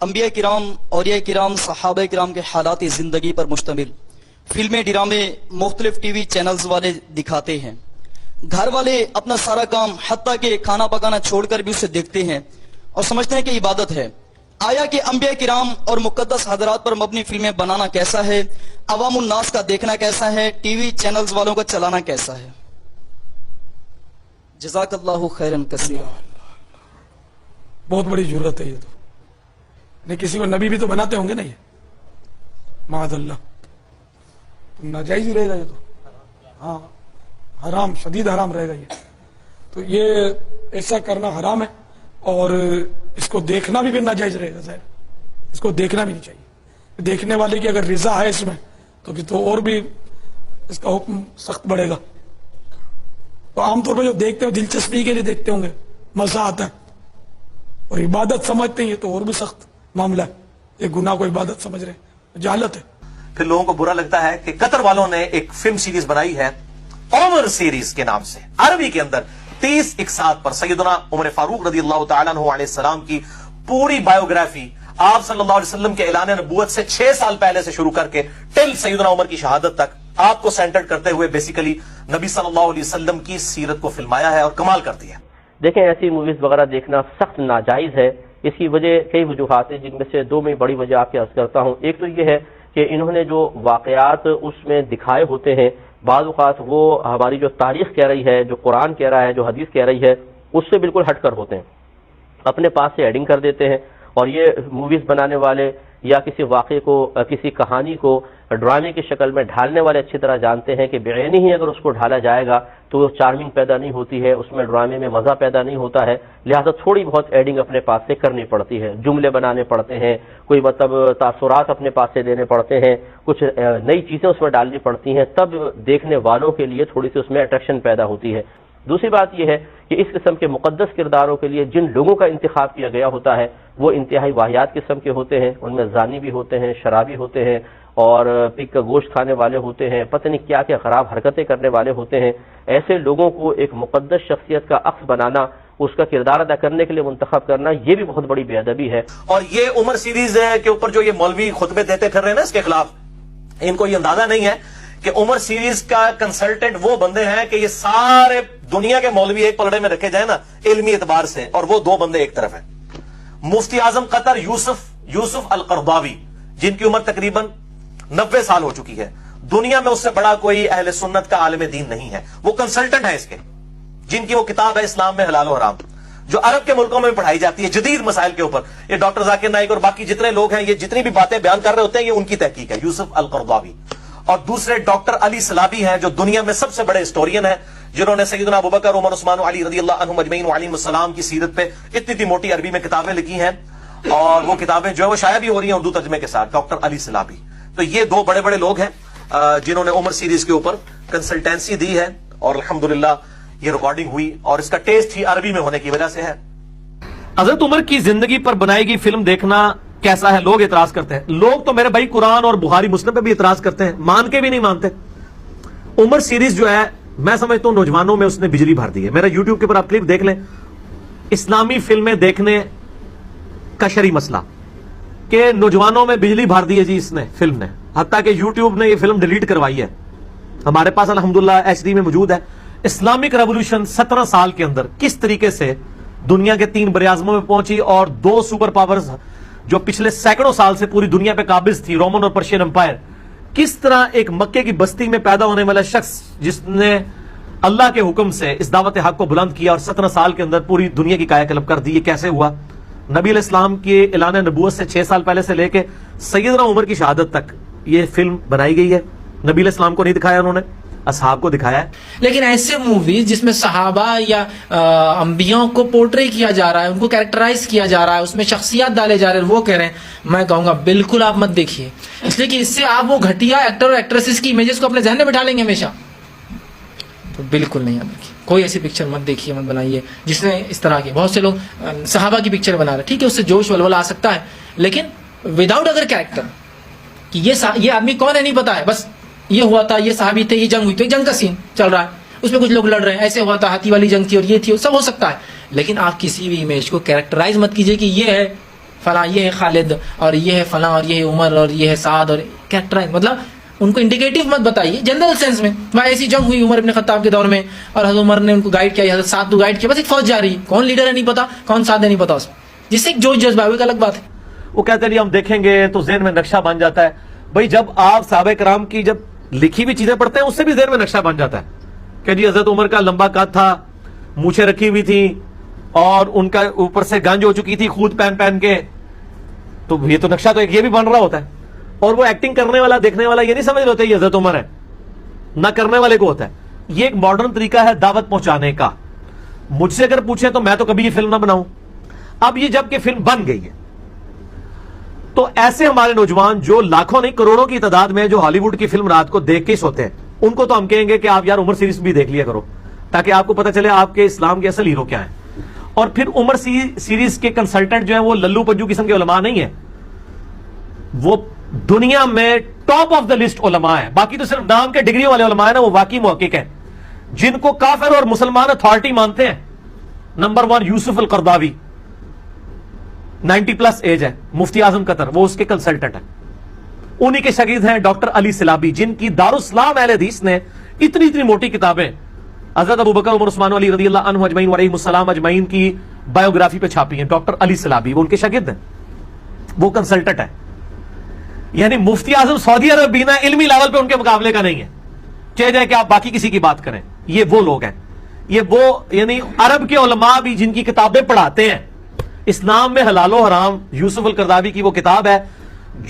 انبیاء کرام، اولیاء کرام، صحابہ کرام کے حالات زندگی پر مشتمل فلمیں، ڈرامے مختلف ٹی وی چینلز والے دکھاتے ہیں. گھر والے اپنا سارا کام حتیٰ کہ کھانا پکانا چھوڑ کر بھی اسے دیکھتے ہیں اور سمجھتے ہیں کہ عبادت ہے. آیا کہ انبیاء کرام اور مقدس حضرات پر مبنی فلمیں بنانا کیسا ہے، عوام الناس کا دیکھنا کیسا ہے، ٹی وی چینلز والوں کا چلانا کیسا ہے؟ جزاک اللہ خیرن کثیرا. بہت بڑی ضرورت ہے یہ تو. نہیں کسی کو نبی بھی تو بناتے ہوں گے نا یہ، معاذ اللہ. ناجائز ہی رہے گا یہ تو. ہاں حرام، شدید حرام رہے گا یہ. تو یہ ایسا کرنا حرام ہے اور اس کو دیکھنا بھی پھر ناجائز رہے گا. ظاہر اس کو دیکھنا بھی نہیں چاہیے. دیکھنے والے کی اگر رضا ہے اس میں تو پھر تو اور بھی اس کا حکم سخت بڑھے گا. تو عام طور پہ جو دیکھتے ہیں دلچسپی کے لیے دیکھتے ہوں گے، مزہ آتا ہے، اور عبادت سمجھتے ہیں یہ تو اور بھی سخت معاملہ ہے. یہ گناہ کو عبادت سمجھ رہے ہیں، جہالت ہے. پھر لوگوں کو برا لگتا ہے کہ قطر والوں نے ایک فلم سیریز بنائی ہے عمر سیریز کے نام سے. عربی کے اندر 30 اقساط پر سیدنا عمر فاروق رضی اللہ تعالیٰ عنہ علیہ السلام کی پوری بایوگرافی آپ صلی اللہ علیہ وسلم کے اعلان نبوت سے 6 سال پہلے سے شروع کر کے ٹل سیدنا عمر کی شہادت تک آپ کو سینٹر کرتے ہوئے بیسیکلی نبی صلی اللہ علیہ وسلم کی سیرت کو فلمایا ہے اور کمال کرتی ہے. دیکھیں ایسی موویز وغیرہ دیکھنا سخت ناجائز ہے. اس کی وجہ کئی وجوہات ہیں، جن میں سے 2 میں بڑی وجہ آپ کے عرض کرتا ہوں. ایک تو یہ ہے کہ انہوں نے جو واقعات اس میں دکھائے ہوتے ہیں بعض اوقات وہ ہماری جو تاریخ کہہ رہی ہے، جو قرآن کہہ رہا ہے، جو حدیث کہہ رہی ہے، اس سے بالکل ہٹ کر ہوتے ہیں. اپنے پاس سے ایڈنگ کر دیتے ہیں. اور یہ موویز بنانے والے یا کسی واقعے کو، کسی کہانی کو ڈرامے کی شکل میں ڈھالنے والے اچھی طرح جانتے ہیں کہ بعینی ہی اگر اس کو ڈھالا جائے گا تو وہ چارمنگ پیدا نہیں ہوتی ہے، اس میں ڈرامے میں مزہ پیدا نہیں ہوتا ہے. لہذا تھوڑی بہت ایڈنگ اپنے پاس سے کرنی پڑتی ہے، جملے بنانے پڑتے ہیں، کوئی مطلب تاثرات اپنے پاس سے دینے پڑتے ہیں، کچھ نئی چیزیں اس میں ڈالنی پڑتی ہیں، تب دیکھنے والوں کے لیے تھوڑی سی اس میں اٹریکشن پیدا ہوتی ہے. دوسری بات یہ ہے کہ اس قسم کے مقدس کرداروں کے لیے جن لوگوں کا انتخاب کیا گیا ہوتا ہے وہ انتہائی واہیات قسم کے ہوتے ہیں. ان میں زانی بھی ہوتے ہیں، شرابی ہوتے ہیں، اور پگ کا گوشت کھانے والے ہوتے ہیں، پتہ نہیں کیا کیا خراب حرکتیں کرنے والے ہوتے ہیں. ایسے لوگوں کو ایک مقدس شخصیت کا عکس بنانا، اس کا کردار ادا کرنے کے لیے منتخب کرنا، یہ بھی بہت بڑی بے ادبی ہے. اور یہ عمر سیریز کے اوپر جو یہ مولوی خطبے دیتے پھر رہے ہیں نا اس کے خلاف، ان کو یہ اندازہ نہیں ہے کہ عمر سیریز کا کنسلٹنٹ وہ بندے ہیں کہ یہ سارے دنیا کے مولوی ایک پلڑے میں رکھے جائیں نا علمی اعتبار سے، اور وہ 2 بندے ایک طرف ہیں. مفتی اعظم قطر یوسف القرضاوی، جن کی عمر تقریباً 90 سال ہو چکی ہے. دنیا میں اس سے بڑا کوئی اہل سنت کا عالم دین نہیں ہے. وہ کنسلٹنٹ ہے اس کے، جن کی وہ کتاب ہے اسلام میں حلال و حرام، جو عرب کے ملکوں میں پڑھائی جاتی ہے جدید مسائل کے اوپر. یہ ڈاکٹر ذاکر نائک اور باقی جتنے لوگ ہیں، یہ جتنی بھی باتیں بیان کر رہے ہوتے ہیں، یہ ان کی تحقیق ہے، یوسف القرضاوی. اور دوسرے ڈاکٹر علی سلابی ہیں، جو دنیا میں سب سے بڑے ہسٹورین ہیں، جنہوں نے سیدنا ابوبکر، عمر، عثمان و علی رضی اللہ عنہم اجمعین وعلیہم السلام کی سیرت پہ اتنی موٹی عربی میں کتابیں لکھی ہیں، اور وہ کتابیں جو ہے وہ شائع بھی ہو رہی ہیں اردو ترجمے کے ساتھ. ڈاکٹر علی سلابی. تو یہ 2 بڑے بڑے لوگ ہیں جنہوں نے عمر سیریز کے اوپر کنسلٹینسی دی ہے، اور الحمدللہ یہ ریکارڈنگ ہوئی، اور اس کا ٹیسٹ ہی عربی میں ہونے کی وجہ سے ہے. حضرت عمر کی زندگی پر بنائی گئی فلم دیکھنا کیسا ہے؟ لوگ اعتراض کرتے ہیں. لوگ تو میرے بھائی قرآن اور بخاری مسلم پہ بھی اعتراض کرتے ہیں، مان کے بھی نہیں مانتے. عمر سیریز جو ہے میں سمجھتا ہوں نوجوانوں میں اس نے بجلی بھر دی ہے. میرا یوٹیوب کے اوپر آپ کلپ دیکھ لیں، اسلامی فلمیں دیکھنے کا شرعی مسئلہ کہ نوجوانوں میں بجلی بھر دی ہے جی اس نے، فلم نے. حتیٰ کہ یوٹیوب نے یہ فلم ڈیلیٹ کروائی ہے. ہمارے پاس الحمدللہ HD میں موجود ہے. اسلامک ریولوشن 17 سال کے اندر کس طریقے سے دنیا کے 3 براعظموں میں پہنچی، اور 2 سپر پاورز جو پچھلے سینکڑوں سال سے پوری دنیا پہ قابض تھی، رومن اور پرشین امپائر، کس طرح ایک مکے کی بستی میں پیدا ہونے والا شخص جس نے اللہ کے حکم سے اس دعوت حق کو بلند کیا اور 17 سال کے اندر پوری دنیا کی کایا کلب کر دی، یہ کیسے ہوا؟ نبی علیہ السلام کے اعلان نبوت سے 6 سال پہلے سے لے کے سیدنا عمر کی شہادت تک یہ فلم بنائی گئی ہے. نبی علیہ السلام کو نہیں دکھایا انہوں نے، اصحاب کو دکھایا ہے. لیکن ایسے موویز جس میں صحابہ یا انبیاء کو پورٹری کیا جا رہا ہے، ان کو کیریکٹرائز کیا جا رہا ہے، اس میں شخصیات ڈالے جا رہے ہیں، وہ کہہ رہے ہیں، میں کہوں گا بالکل آپ مت دیکھیے، اس لیے کہ اس سے آپ وہ گھٹیا ایکٹر اور ایکٹریسز کی امیجز کو اپنے ذہن میں بٹھا لیں گے ہمیشہ. تو بالکل نہیں آپ دیکھیے، کوئی ایسی پکچر مت دیکھیے، مت بنائیے جس میں اس طرح کی. بہت سے لوگ صحابہ کی پکچر بنا رہے ہیں، ٹھیک ہے، اس سے جوش ولولہ آ سکتا ہے، لیکن وداؤٹ ادر کیریکٹر کہ یہ آدمی کون ہے نہیں پتا ہے، بس یہ ہوا تھا، یہ صحابی تھے، یہ جنگ ہوئی تھی، جنگ کا سین چل رہا ہے، اس میں کچھ لوگ لڑ رہے ہیں، ایسے ہوا تھا، ہاتھی والی جنگ تھی اور یہ تھی، سب ہو سکتا ہے. لیکن آپ کسی بھی امیج کو کیریکٹرائز مت کیجئے کہ یہ ہے فلاں یہ ہے خالد اور یہ ہے فلاں اور یہ ہے عمر اور یہ ہے سعد اور کیریکٹر، مطلب ان کو انڈیکیٹو مت بتائیے، جنرل سینس میں وہاں ایسی جنگ ہوئی عمر ابن خطاب کے دور میں اور حضرت عمر نے ان کو گائیڈ کیا، حضرت سعد کو گائیڈ کیا، بس ایک فوج جا رہی ہے، کون لیڈر ہے نہیں پتا، کون سعد ہے نہیں پتا، اس میں جس سے ایک جوش جذبہ ہے، ایک الگ بات ہے۔ وہ کہتے ہیں ہم دیکھیں گے تو ذہن میں نقشہ بن جاتا ہے۔ بھائی جب آپ صحابہ کرام کی جب لکھی ہوئی چیزیں پڑھتے ہیں اس سے بھی ذہن میں نقشہ بن جاتا ہے کہ جی حضرت عمر کا لمبا قد تھا، مونچھیں رکھی ہوئی تھی اور ان کا اوپر سے گنج ہو چکی تھی خود پہن پہن کے، تو یہ تو نقشہ تو ایک یہ بھی بن رہا ہوتا ہے۔ اور وہ ایکٹنگ کرنے والا دیکھنے والا یہ نہیں سمجھ رہے ہوتے یہ حضرت عمر ہے، نہ کرنے والے کو ہوتا ہے۔ یہ ایک ماڈرن طریقہ ہے دعوت پہنچانے کا۔ مجھ سے اگر پوچھیں تو میں تو کبھی یہ فلم نہ بناؤں۔ اب یہ جب کہ فلم بن گئی ہے تو ایسے ہمارے نوجوان جو لاکھوں نہیں کروڑوں کی تعداد میں جو ہالی ووڈ کی فلم رات کو دیکھ کے ہی سوتے ہیں، ان کو تو ہم کہیں گے کہ آپ یار عمر سیریز بھی دیکھ لیا کرو تاکہ آپ کو پتہ چلے آپ کے اسلام کے اصل ہیرو کیا ہیں۔ اور پھر عمر سیریز کے کنسلٹنٹ جو ہیں وہ للو پنجو قسم کے علماء نہیں ہیں، وہ دنیا میں ٹاپ آف دا لسٹ علماء ہیں۔ باقی تو صرف نام کے ڈگریوں والے علماء ہیں نا، وہ واقعی محقق ہیں جن کو کافر اور مسلمان اتھارٹی مانتے ہیں۔ نمبر 1 یوسف القرضاوی، 90 پلس ایج ہے، مفتی اعظم قطر، وہ اس کے کنسلٹنٹ ہیں۔ انہی کے شاگرد ہیں ڈاکٹر علی سلابی، جن کی دارالاسلام اہل حدیث نے اتنی موٹی کتابیں حضرت ابوبکر عمر عثمان علی رضی اللہ عنہ اجمعین وعلیہم السلام اجمعین کی بایوگرافی پہ چھاپی ہیں۔ ڈاکٹر علی سلابی وہ ان کے شاگرد ہیں، وہ کنسلٹنٹ ہے۔ یعنی مفتی اعظم سعودی عرب بھی نا علمی لیول پہ ان کے مقابلے کا نہیں ہے، چاہے جائے کہ آپ باقی کسی کی بات کریں۔ یہ وہ لوگ ہیں، یہ وہ یعنی عرب کے علماء بھی جن کی کتابیں پڑھاتے ہیں۔ اسلام میں حلال و حرام یوسف القرضاوی کی وہ کتاب ہے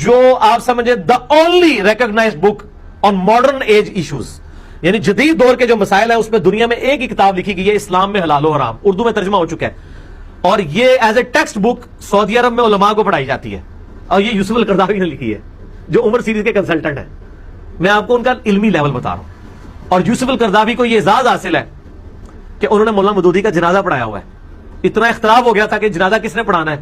جو آپ سمجھے the only recognised book on modern age issues, یعنی جدید دور کے جو مسائل ہیں اس میں دنیا میں ایک ہی کتاب لکھی گئی ہے، اسلام میں حلال و حرام، اردو میں ترجمہ ہو چکا ہے، اور یہ ایز اے ٹیکسٹ بک سعودی عرب میں علماء کو پڑھائی جاتی ہے، اور یہ یوسف القرضاوی نے لکھی ہے جو عمر سیریز کے کنسلٹنٹ ہیں۔ میں آپ کو ان کا علمی لیول بتا رہا ہوں۔ اور یوسف القرضاوی کو یہ اعزاز حاصل ہے کہ انہوں نے مولانا مودودی کا جنازہ پڑھایا ہوا ہے۔ اتنا اختلاف ہو گیا تھا کہ جنازہ کس نے پڑھانا ہے۔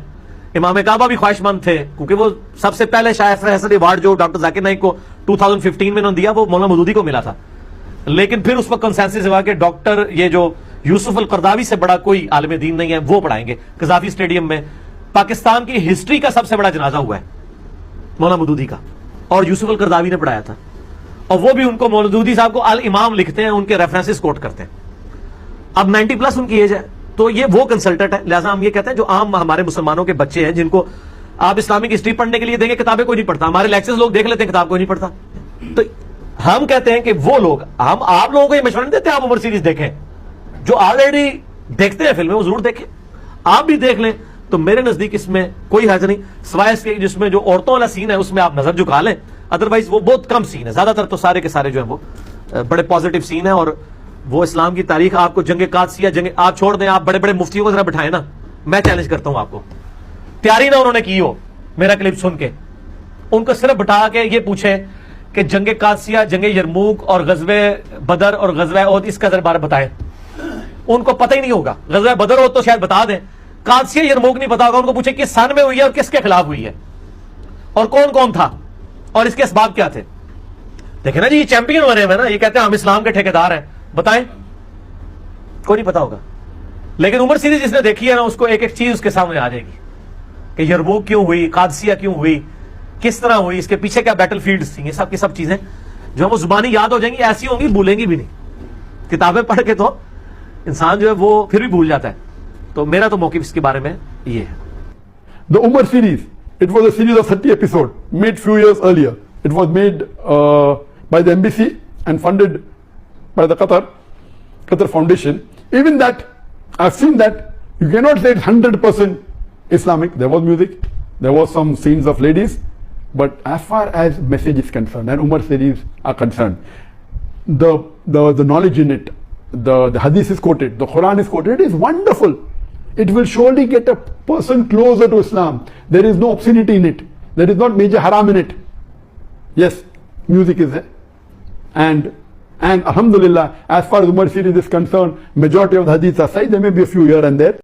امام کعبہ بھی خواہش مند تھے کیونکہ وہ سب سے پہلے شاہ حسن ایوارڈ جو ڈاکٹر ذاکر نائک کو 2015 میں انہوں نے دیا وہ مولانا مودودی کو ملا تھا، لیکن پھر اس وقت کنسنسس ہوا کہ ڈاکٹر یہ جو یوسف القرضاوی سے بڑا کوئی عالم دین نہیں ہے وہ پڑھائیں گے۔ قذافی اسٹیڈیم میں پاکستان کی ہسٹری کا سب سے بڑا جنازہ ہوا ہے مولانا مودودی کا، اور یوسف القرضاوی نے پڑھایا تھا، اور وہ بھی ان کو مولانا مودودی صاحب کو الامام لکھتے ہیں، ان کے ریفرنسز کوٹ کرتے ہیں۔ اب 90 پلس ان کی ایج ہے، تو یہ وہ کنسلٹنٹ ہے۔ لہٰذا ہم یہ کہتے ہیں جو عام ہمارے مسلمانوں کے بچے ہیں جن کو آپ اسلامک ہسٹری پڑھنے کے لیے دیں گے کتابیں کوئی نہیں پڑھتا، ہمارے لیکچرز لوگ دیکھ لیتے ہیں کتاب کوئی نہیں پڑھتا، تو ہم کہتے ہیں کہ وہ لوگ، ہم آپ لوگوں کو یہ مشورہ نہیں دیتے آپ عمر سیریز دیکھیں، جو آلریڈی دیکھتے ہیں فلمیں وہ ضرور دیکھیں، آپ بھی دیکھ لیں۔ تو میرے نزدیک اس میں کوئی حرج نہیں، سوائے اس کے جس میں جو عورتوں والا سین ہے اس میں آپ نظر جھکا لیں، ادروائز وہ بہت کم سین ہے، زیادہ تر تو سارے کے سارے جو ہیں وہ بڑے پازیٹیو سین ہیں، اور وہ اسلام کی تاریخ آپ کو جنگ قادسیہ آپ چھوڑ دیں، آپ بڑے بڑے مفتیوں کو ذرا بٹھائیں نا، میں چیلنج کرتا ہوں آپ کو، تیاری نہ انہوں نے کی ہو میرا کلپ سن کے، ان کو صرف بٹھا کے یہ پوچھیں کہ جنگ قادسیہ، جنگ یرموک اور غزوہ بدر اور غزوہ احد اس کا ذرا بارے بتائیں، ان کو پتہ ہی نہیں ہوگا۔ غزوہ بدر ہو تو شاید بتا دیں، قادسیہ یرموک نہیں پتا ہوگا، ان کو پوچھیں کس سن میں ہوئی ہے اور کس کے خلاف ہوئی ہے اور کون کون تھا اور اس کے اسباب کیا تھے۔ دیکھیں نا جی یہ چیمپئن بنے ہوئے نا، یہ کہتے ہیں ہم اسلام کے ٹھیکیدار ہیں، بتائیں، کوئی نہیں پتا ہوگا۔ لیکن عمر سیریز جس نے دیکھی ہے نا اس کو ایک ایک چیز اس کے سامنے آ جائے گی کہ یرموک کیوں ہوئی، قادسیہ کیوں ہوئی، کس طرح ہوئی، اس کے پیچھے کیا بیٹل فیلڈز تھیں، یہ سب کی سب چیزیں جو ہم وہ زبانی یاد ہو جائیں گی، ایسی ہوں گی بھولیں گی بھی نہیں۔ کتابیں پڑھ کے تو انسان جو ہے وہ پھر بھی بھول جاتا ہے۔ تو میرا تو موقف اس کے بارے میں یہ ہے۔ The Umar series, it was a series of 30 episodes made few years earlier. It was made by the embassy and funded by the Qatar Foundation. Even that, I've seen that you cannot say it's 100% Islamic. There was music, there was some scenes of ladies, but as far as message is concerned and Umar series are concerned, the knowledge in it, the hadith is quoted, the Quran is quoted, it is wonderful. It will surely get a person closer to Islam. There is no obscenity in it. There is not major haram in it. Yes, music is there. And alhamdulillah, as far as Umar series is concerned, majority of the hadiths are sahih. There may be a few here and there.